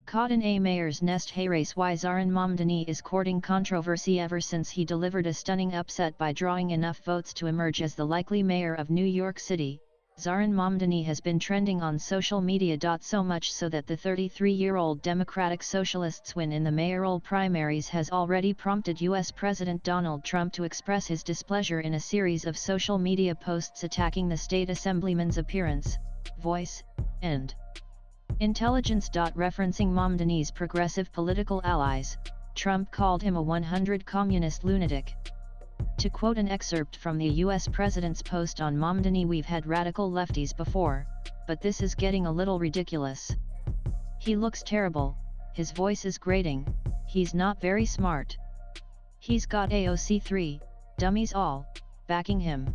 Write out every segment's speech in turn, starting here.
Caught in a mayor's nest. Hey race, why Zohran Mamdani is courting controversy ever since he delivered a stunning upset by drawing enough votes to emerge as the likely mayor of New York City. Zohran Mamdani has been trending on social media. So much so that the 33-year-old Democratic Socialist's win in the mayoral primaries has already prompted U.S. President Donald Trump to express his displeasure in a series of social media posts attacking the state assemblyman's appearance, voice, and intelligence. Referencing Mamdani's progressive political allies, Trump called him a 100 communist lunatic. To quote an excerpt from the US president's post on Mamdani, "We've had radical lefties before, but this is getting a little ridiculous. He looks terrible, his voice is grating, he's not very smart. He's got AOC3, dummies all, backing him.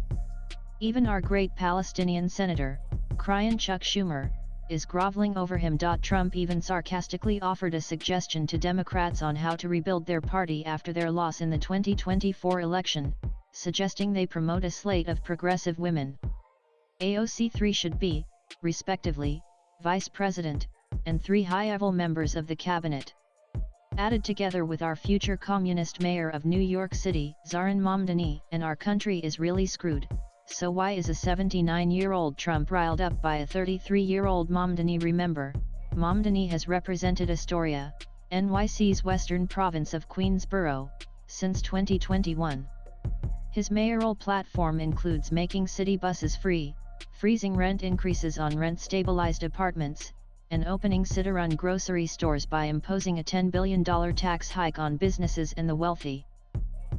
Even our great Palestinian senator, Cryin' Chuck Schumer, is groveling over him." Trump even sarcastically offered a suggestion to Democrats on how to rebuild their party after their loss in the 2024 election, suggesting they promote a slate of progressive women. AOC3 should be, respectively, vice president, and 3 high-level members of the cabinet. Added together with our future communist mayor of New York City, Zohran Mamdani, and our country is really screwed. So why is a 79-year-old Trump riled up by a 33-year-old Mamdani? Remember, Mamdani has represented Astoria, NYC's western province of Queensborough, since 2021. His mayoral platform includes making city buses free, freezing rent increases on rent-stabilized apartments, and opening city-run grocery stores by imposing a $10 billion tax hike on businesses and the wealthy.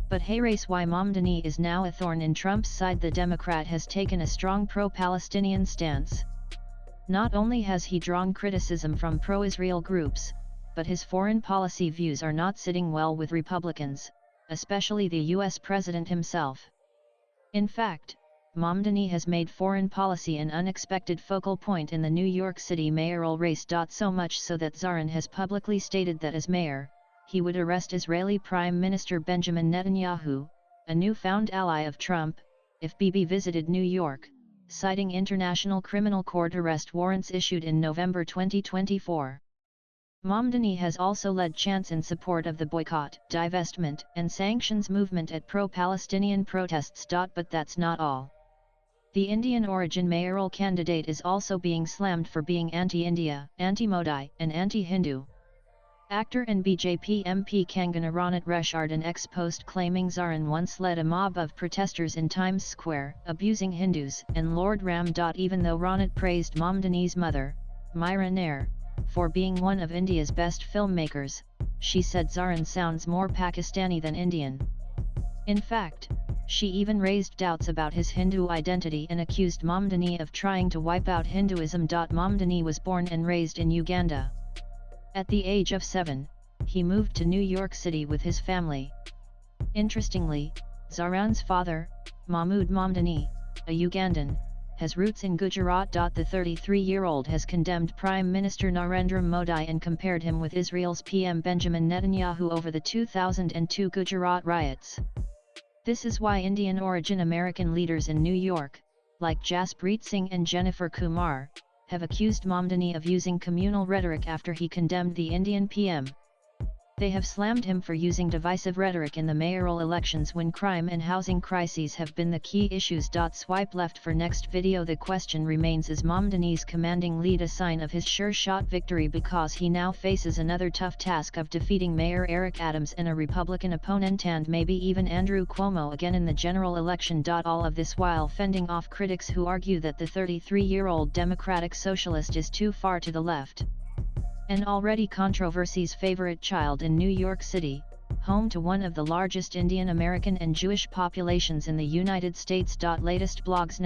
But hey race, why Mamdani is now a thorn in Trump's side? The Democrat has taken a strong pro-Palestinian stance. Not only has he drawn criticism from pro-Israel groups, but his foreign policy views are not sitting well with Republicans, especially the U.S. president himself. In fact, Mamdani has made foreign policy an unexpected focal point in the New York City mayoral race. So much so that Zohran has publicly stated that as mayor, he would arrest Israeli Prime Minister Benjamin Netanyahu, a newfound ally of Trump, if Bibi visited New York, citing International Criminal Court arrest warrants issued in November 2024. Mamdani has also led chants in support of the boycott, divestment, and sanctions movement at pro-Palestinian protests. But that's not all. The Indian-origin mayoral candidate is also being slammed for being anti-India, anti-Modi, and anti-Hindu. Actor and BJP MP Kangana Ranat reshared an ex-post claiming Zohran once led a mob of protesters in Times Square, abusing Hindus and Lord Ram. Even though Ranat praised Mamdani's mother, Myra Nair, for being one of India's best filmmakers, she said Zohran sounds more Pakistani than Indian. In fact, she even raised doubts about his Hindu identity and accused Mamdani of trying to wipe out Hinduism. Mamdani was born and raised in Uganda. At the age of 7, he moved to New York City with his family. Interestingly, Zohran's father, Mahmood Mamdani, a Ugandan, has roots in Gujarat. The 33-year-old has condemned Prime Minister Narendra Modi and compared him with Israel's PM Benjamin Netanyahu over the 2002 Gujarat riots. This is why Indian-origin American leaders in New York, like Jaspreet Singh and Jennifer Kumar, have accused Mamdani of using communal rhetoric after he condemned the Indian PM. They have slammed him for using divisive rhetoric in the mayoral elections when crime and housing crises have been the key issues. Swipe left for next video. The question remains, is Mamdani's commanding lead a sign of his sure-shot victory, because he now faces another tough task of defeating Mayor Eric Adams and a Republican opponent, and maybe even Andrew Cuomo again in the general election. All of this while fending off critics who argue that the 33-year-old Democratic Socialist is too far to the left. An already controversy's favorite child in New York City, home to one of the largest Indian American and Jewish populations in the United States. Latest blogs.